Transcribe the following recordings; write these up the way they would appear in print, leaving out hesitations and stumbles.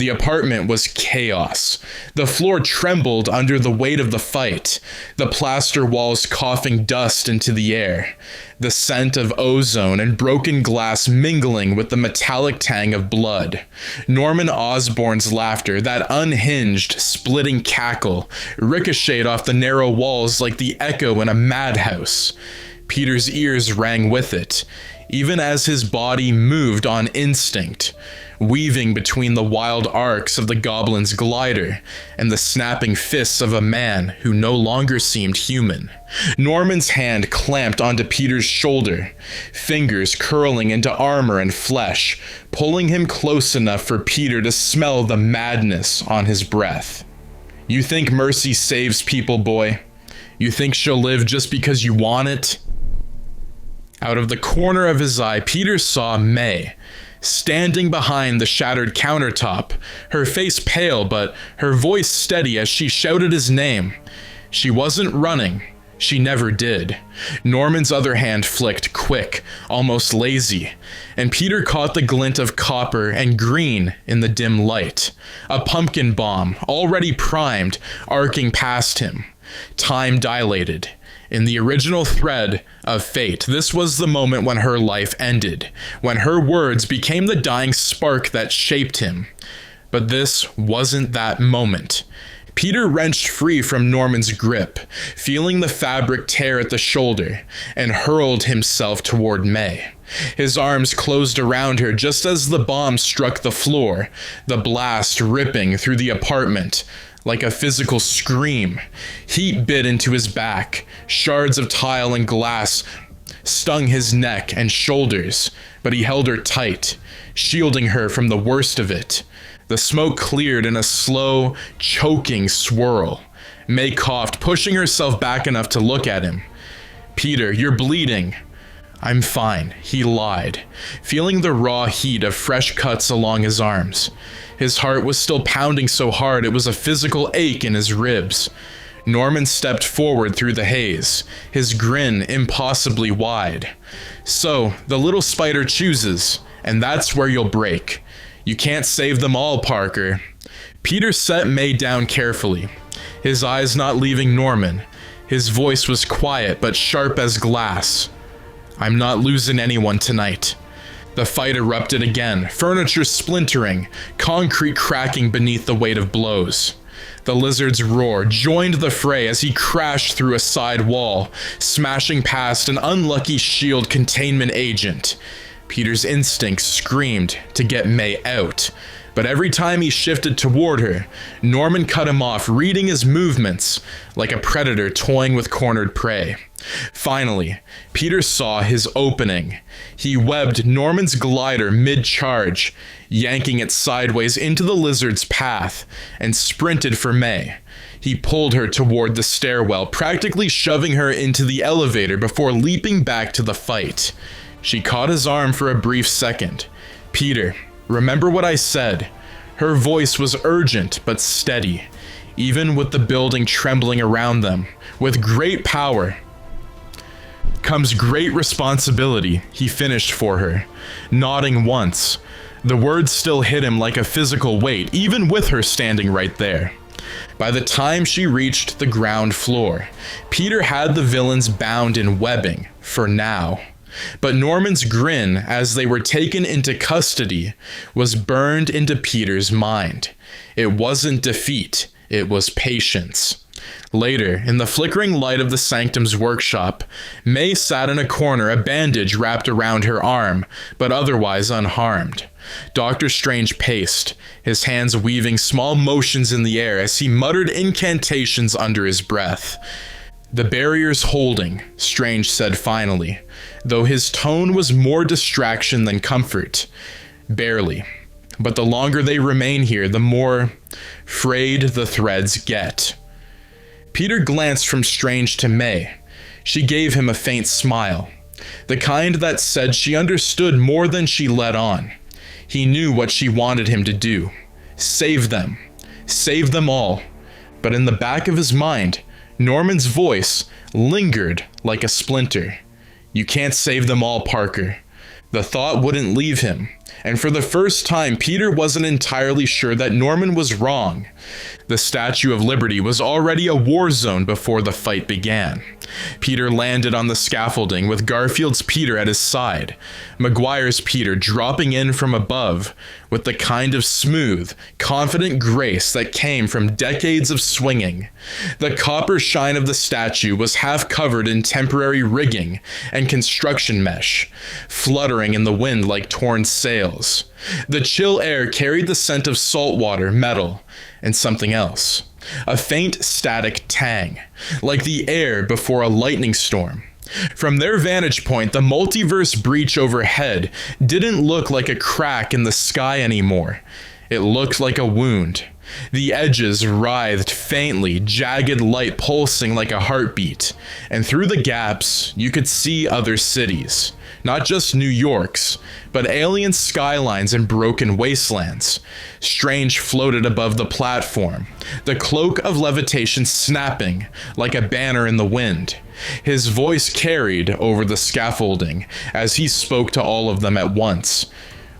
The apartment was chaos. The floor trembled under the weight of the fight, the plaster walls coughing dust into the air, the scent of ozone and broken glass mingling with the metallic tang of blood. Norman Osborn's laughter, that unhinged, splitting cackle, ricocheted off the narrow walls like the echo in a madhouse. Peter's ears rang with it, even as his body moved on instinct, weaving between the wild arcs of the Goblin's glider and the snapping fists of a man who no longer seemed human. Norman's hand clamped onto Peter's shoulder, fingers curling into armor and flesh, pulling him close enough for Peter to smell the madness on his breath. You think mercy saves people, boy? You think she'll live just because you want it? Out of the corner of his eye, Peter saw May, standing behind the shattered countertop, her face pale but her voice steady as she shouted his name. She wasn't running. She never did. Norman's other hand flicked quick, almost lazy, and Peter caught the glint of copper and green in the dim light. A pumpkin bomb, already primed, arcing past him. Time dilated. In the original thread of fate, this was the moment when her life ended, when her words became the dying spark that shaped him. But this wasn't that moment. Peter wrenched free from Norman's grip, feeling the fabric tear at the shoulder, and hurled himself toward May. His arms closed around her just as the bomb struck the floor, the blast ripping through the apartment like a physical scream. Heat bit into his back. Shards of tile and glass stung his neck and shoulders, but he held her tight, shielding her from the worst of it. The smoke cleared in a slow, choking swirl. May coughed, pushing herself back enough to look at him. "Peter, you're bleeding." "I'm fine," he lied, feeling the raw heat of fresh cuts along his arms. His heart was still pounding so hard it was a physical ache in his ribs. Norman stepped forward through the haze, his grin impossibly wide. "So, the little spider chooses, and that's where you'll break. You can't save them all, Parker." Peter set May down carefully, his eyes not leaving Norman. His voice was quiet but sharp as glass. "I'm not losing anyone tonight." The fight erupted again, furniture splintering, concrete cracking beneath the weight of blows. The lizard's roar joined the fray as he crashed through a side wall, smashing past an unlucky shield containment agent. Peter's instincts screamed to get May out, but every time he shifted toward her, Norman cut him off, reading his movements like a predator toying with cornered prey. Finally, Peter saw his opening. He webbed Norman's glider mid-charge, yanking it sideways into the lizard's path, and sprinted for May. He pulled her toward the stairwell, practically shoving her into the elevator before leaping back to the fight. She caught his arm for a brief second. "Peter, remember what I said." Her voice was urgent but steady, even with the building trembling around them. "With great power comes great responsibility," he finished for her, nodding once. The words still hit him like a physical weight, even with her standing right there. By the time she reached the ground floor, Peter had the villains bound in webbing, for now. But Norman's grin as they were taken into custody was burned into Peter's mind. It wasn't defeat, it was patience. Later, in the flickering light of the Sanctum's workshop, May sat in a corner, a bandage wrapped around her arm, but otherwise unharmed. Doctor Strange paced, his hands weaving small motions in the air as he muttered incantations under his breath. "The barrier's holding," Strange said finally, though his tone was more distraction than comfort. "Barely. But the longer they remain here, the more frayed the threads get." Peter glanced from Strange to May. She gave him a faint smile, the kind that said she understood more than she let on. He knew what she wanted him to do. Save them. Save them all. But in the back of his mind, Norman's voice lingered like a splinter. "You can't save them all, Parker." The thought wouldn't leave him, And for the first time, Peter wasn't entirely sure that Norman was wrong. The Statue of Liberty was already a war zone before the fight began. Peter landed on the scaffolding with Garfield's Peter at his side, Maguire's Peter dropping in from above with the kind of smooth, confident grace that came from decades of swinging. The copper shine of the statue was half covered in temporary rigging and construction mesh, fluttering in the wind like torn sails. The chill air carried the scent of salt water, metal, and something else. A faint static tang, like the air before a lightning storm. From their vantage point, the multiverse breach overhead didn't look like a crack in the sky anymore. It looked like a wound. The edges writhed faintly, jagged light pulsing like a heartbeat, and through the gaps, you could see other cities. Not just New York's, but alien skylines and broken wastelands. Strange floated above the platform, the cloak of levitation snapping like a banner in the wind. His voice carried over the scaffolding as he spoke to all of them at once.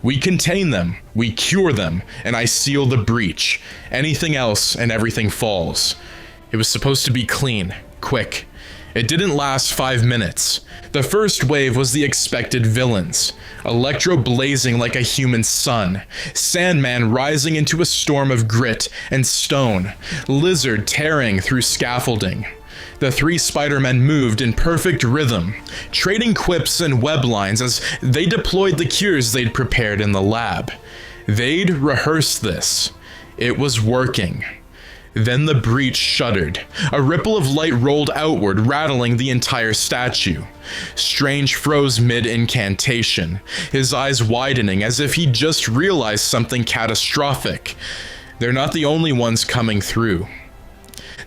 We contain them, we cure them, and I seal the breach. Anything else and everything falls. It was supposed to be clean, quick. It didn't last 5 minutes. The first wave was the expected villains. Electro blazing like a human sun. Sandman rising into a storm of grit and stone. Lizard tearing through scaffolding. The 3 Spider-Men moved in perfect rhythm, trading quips and web lines as they deployed the cures they'd prepared in the lab. They'd rehearsed this. It was working. Then the breach shuddered. A ripple of light rolled outward, rattling the entire statue. Strange froze mid-incantation, his eyes widening as if he'd just realized something catastrophic. They're not the only ones coming through.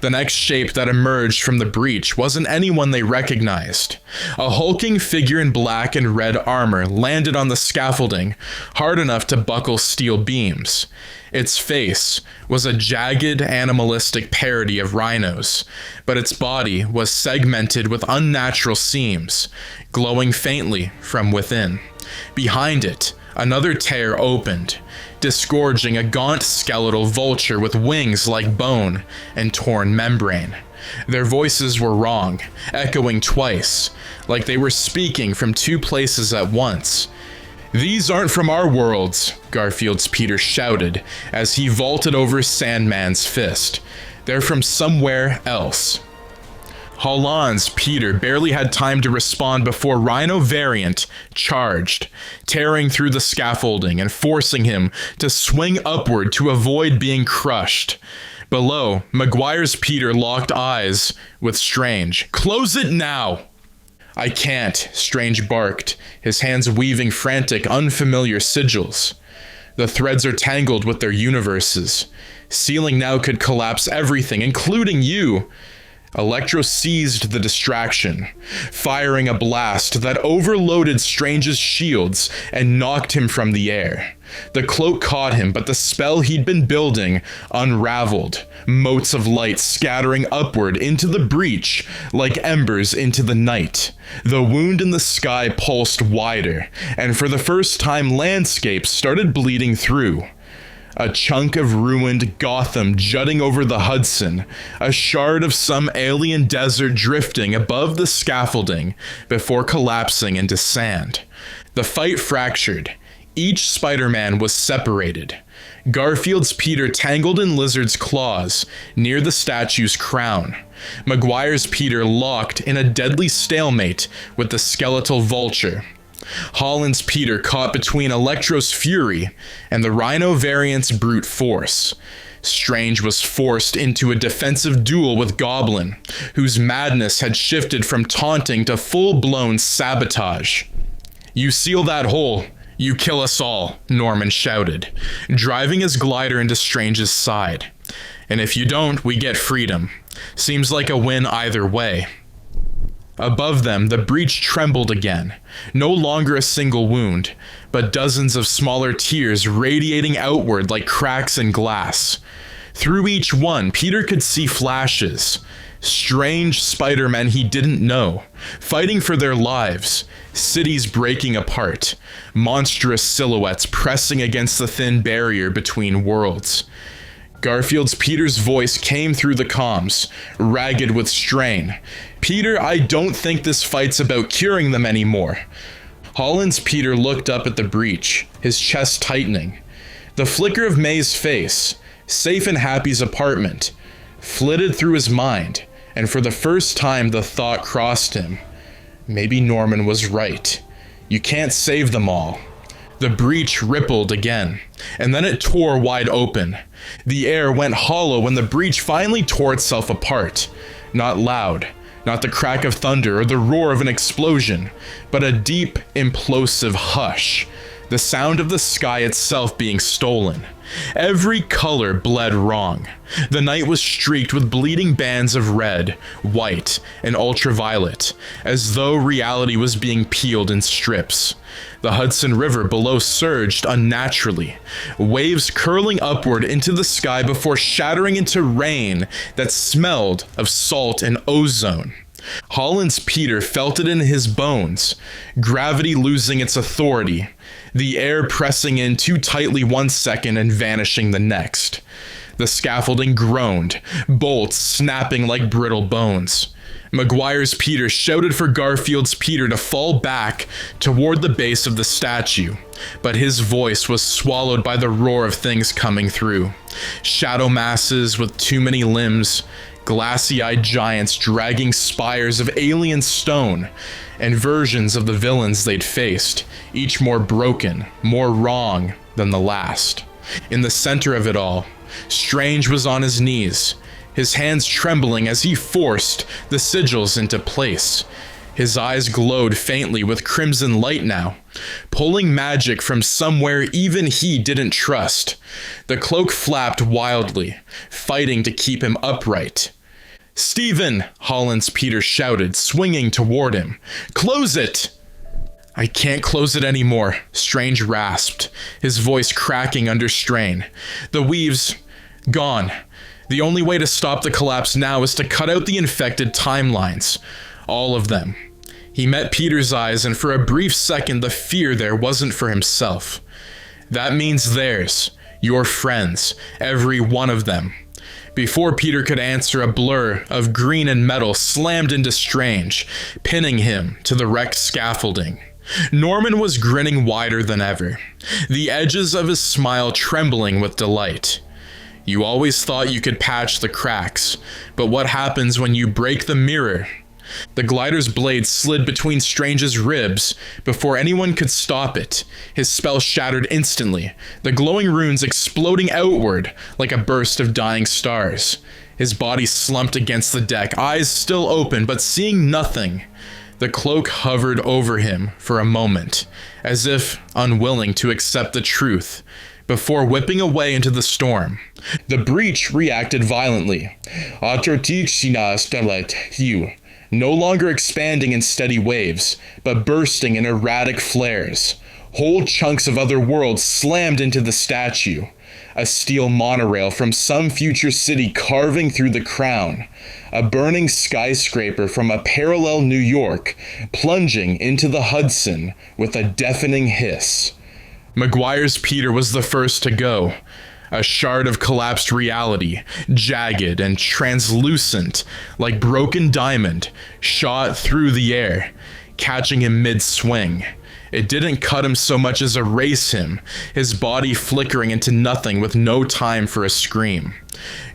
The next shape that emerged from the breach wasn't anyone they recognized. A hulking figure in black and red armor landed on the scaffolding, hard enough to buckle steel beams. Its face was a jagged, animalistic parody of rhinos, but its body was segmented with unnatural seams, glowing faintly from within. Behind it, another tear opened, disgorging a gaunt skeletal vulture with wings like bone and torn membrane. Their voices were wrong, echoing twice, like they were speaking from 2 places at once. These aren't from our worlds, Garfield's Peter shouted as he vaulted over Sandman's fist. They're from somewhere else. Holland's Peter barely had time to respond before Rhino Variant charged, tearing through the scaffolding and forcing him to swing upward to avoid being crushed. Below, Maguire's Peter locked eyes with Strange. Close it now! I can't, Strange barked, his hands weaving frantic, unfamiliar sigils. The threads are tangled with their universes. Sealing now could collapse everything, including you. Electro seized the distraction, firing a blast that overloaded Strange's shields and knocked him from the air. The cloak caught him, but the spell he'd been building unraveled, motes of light scattering upward into the breach like embers into the night. The wound in the sky pulsed wider, and for the first time landscapes started bleeding through. A chunk of ruined Gotham jutting over the Hudson, a shard of some alien desert drifting above the scaffolding before collapsing into sand. The fight fractured. Each Spider-Man was separated. Garfield's Peter tangled in Lizard's claws near the statue's crown. Maguire's Peter locked in a deadly stalemate with the skeletal vulture. Holland's Peter caught between Electro's fury and the Rhino Variant's brute force. Strange was forced into a defensive duel with Goblin, whose madness had shifted from taunting to full-blown sabotage. You seal that hole, you kill us all, Norman shouted, driving his glider into Strange's side. And if you don't, we get freedom. Seems like a win either way. Above them, the breach trembled again, no longer a single wound, but dozens of smaller tears radiating outward like cracks in glass. Through each one, Peter could see flashes. Strange Spider-Men he didn't know, fighting for their lives, cities breaking apart, monstrous silhouettes pressing against the thin barrier between worlds. Garfield's Peter's voice came through the comms, ragged with strain. "Peter, I don't think this fight's about curing them anymore." Holland's Peter looked up at the breach, his chest tightening. The flicker of May's face, safe in Happy's apartment, flitted through his mind, and for the first time the thought crossed him. Maybe Norman was right. You can't save them all. The breach rippled again, and then it tore wide open. The air went hollow when the breach finally tore itself apart. Not loud, not the crack of thunder or the roar of an explosion, but a deep, implosive hush. The sound of the sky itself being stolen. Every color bled wrong. The night was streaked with bleeding bands of red, white, and ultraviolet, as though reality was being peeled in strips. The Hudson River below surged unnaturally, waves curling upward into the sky before shattering into rain that smelled of salt and ozone. Holland's Peter felt it in his bones, gravity losing its authority, the air pressing in too tightly one second and vanishing the next. The scaffolding groaned, bolts snapping like brittle bones. Maguire's Peter shouted for Garfield's Peter to fall back toward the base of the statue, but his voice was swallowed by the roar of things coming through. Shadow masses with too many limbs, glassy-eyed giants dragging spires of alien stone, and versions of the villains they'd faced, each more broken, more wrong than the last. In the center of it all, Strange was on his knees, his hands trembling as he forced the sigils into place. His eyes glowed faintly with crimson light now, pulling magic from somewhere even he didn't trust. The cloak flapped wildly, fighting to keep him upright. "Stephen!" Holland's Peter shouted, swinging toward him. "Close it!" "I can't close it anymore," Strange rasped, his voice cracking under strain. "The weave's gone. The only way to stop the collapse now is to cut out the infected timelines. All of them." He met Peter's eyes, and for a brief second the fear there wasn't for himself. "That means theirs, your friends, every one of them." Before Peter could answer, a blur of green and metal slammed into Strange, pinning him to the wrecked scaffolding. Norman was grinning wider than ever, the edges of his smile trembling with delight. "You always thought you could patch the cracks, but what happens when you break the mirror?" The glider's blade slid between Strange's ribs before anyone could stop it. His spell shattered instantly, the glowing runes exploding outward like a burst of dying stars. His body slumped against the deck, eyes still open but seeing nothing. The cloak hovered over him for a moment, as if unwilling to accept the truth, before whipping away into the storm. The breach reacted violently. No longer expanding in steady waves, but bursting in erratic flares. Whole chunks of other worlds slammed into the statue. A steel monorail from some future city carving through the crown. A burning skyscraper from a parallel New York plunging into the Hudson with a deafening hiss. Maguire's Peter was the first to go. A shard of collapsed reality, jagged and translucent like broken diamond, shot through the air, catching him mid-swing. It didn't cut him so much as erase him, his body flickering into nothing with no time for a scream.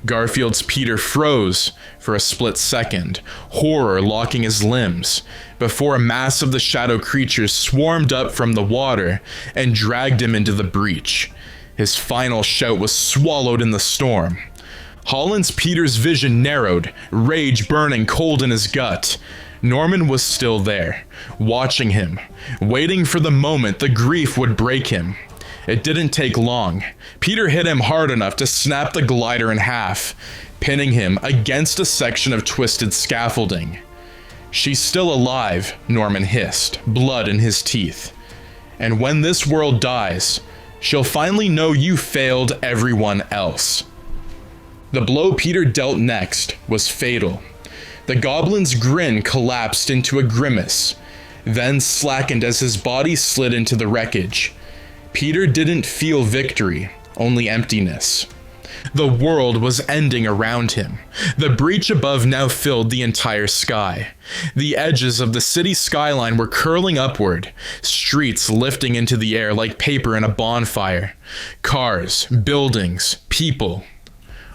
Garfield's Peter froze for a split second, horror locking his limbs, before a mass of the shadow creatures swarmed up from the water and dragged him into the breach. His final shout was swallowed in the storm. Holland's Peter's vision narrowed, rage burning cold in his gut. Norman was still there, watching him, waiting for the moment the grief would break him. It didn't take long. Peter hit him hard enough to snap the glider in half, pinning him against a section of twisted scaffolding. "She's still alive," Norman hissed, blood in his teeth. "And when this world dies, she'll finally know you failed everyone else." The blow Peter dealt next was fatal. The goblin's grin collapsed into a grimace, then slackened as his body slid into the wreckage. Peter didn't feel victory, only emptiness. The world was ending around him. The breach above now filled the entire sky. The edges of the city skyline were curling upward, streets lifting into the air like paper in a bonfire. Cars, buildings, people,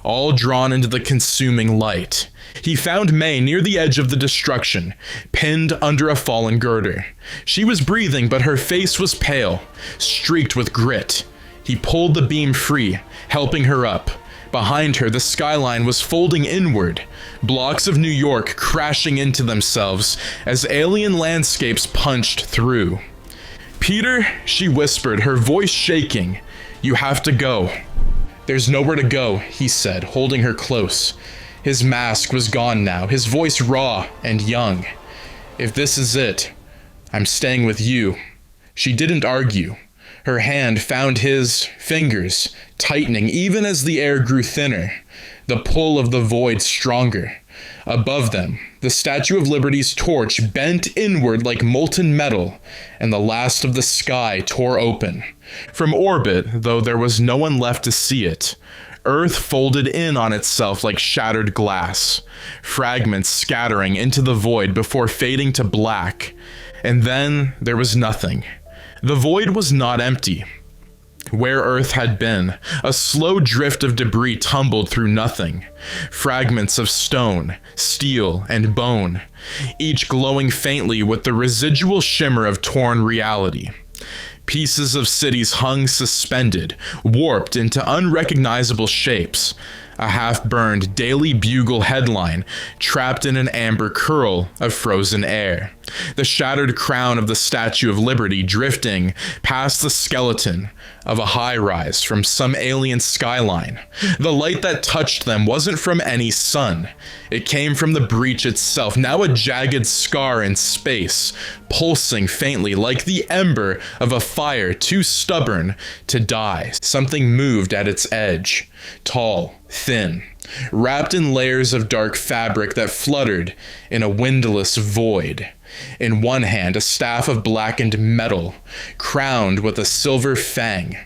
all drawn into the consuming light. He found May near the edge of the destruction, pinned under a fallen girder. She was breathing, but her face was pale, streaked with grit. He pulled the beam free, helping her up. Behind her, the skyline was folding inward, blocks of New York crashing into themselves as alien landscapes punched through. "Peter," she whispered, her voice shaking, "you have to go." "There's nowhere to go," he said, holding her close. His mask was gone now, his voice raw and young. "If this is it, I'm staying with you." She didn't argue. Her hand found his, fingers tightening even as the air grew thinner, the pull of the void stronger. Above them, the Statue of Liberty's torch bent inward like molten metal, and the last of the sky tore open. From orbit, though there was no one left to see it, Earth folded in on itself like shattered glass, fragments scattering into the void before fading to black. And then there was nothing. The void was not empty. Where Earth had been, a slow drift of debris tumbled through nothing. Fragments of stone, steel, and bone, each glowing faintly with the residual shimmer of torn reality. Pieces of cities hung suspended, warped into unrecognizable shapes. A half-burned Daily Bugle headline trapped in an amber curl of frozen air. The shattered crown of the Statue of Liberty drifting past the skeleton of a high-rise from some alien skyline. The light that touched them wasn't from any sun. It came from the breach itself, now a jagged scar in space, pulsing faintly like the ember of a fire too stubborn to die. Something moved at its edge, tall, thin, wrapped in layers of dark fabric that fluttered in a windless void. In one hand, a staff of blackened metal, crowned with a silver fang.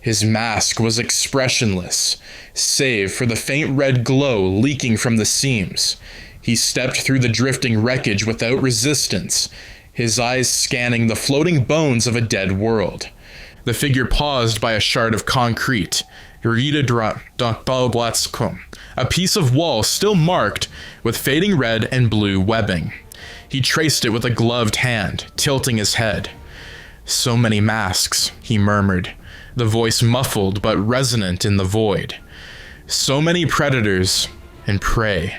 His mask was expressionless, save for the faint red glow leaking from the seams. He stepped through the drifting wreckage without resistance, his eyes scanning the floating bones of a dead world. The figure paused by a shard of concrete, a piece of wall still marked with fading red and blue webbing. He traced it with a gloved hand, tilting his head. "So many masks," he murmured, the voice muffled but resonant in the void. "So many predators and prey."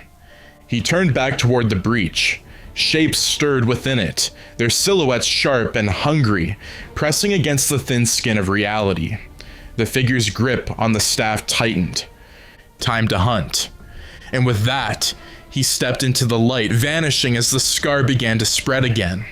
He turned back toward the breach. Shapes stirred within it, their silhouettes sharp and hungry, pressing against the thin skin of reality. The figure's grip on the staff tightened. Time to hunt. And with that, he stepped into the light, vanishing as the scar began to spread again.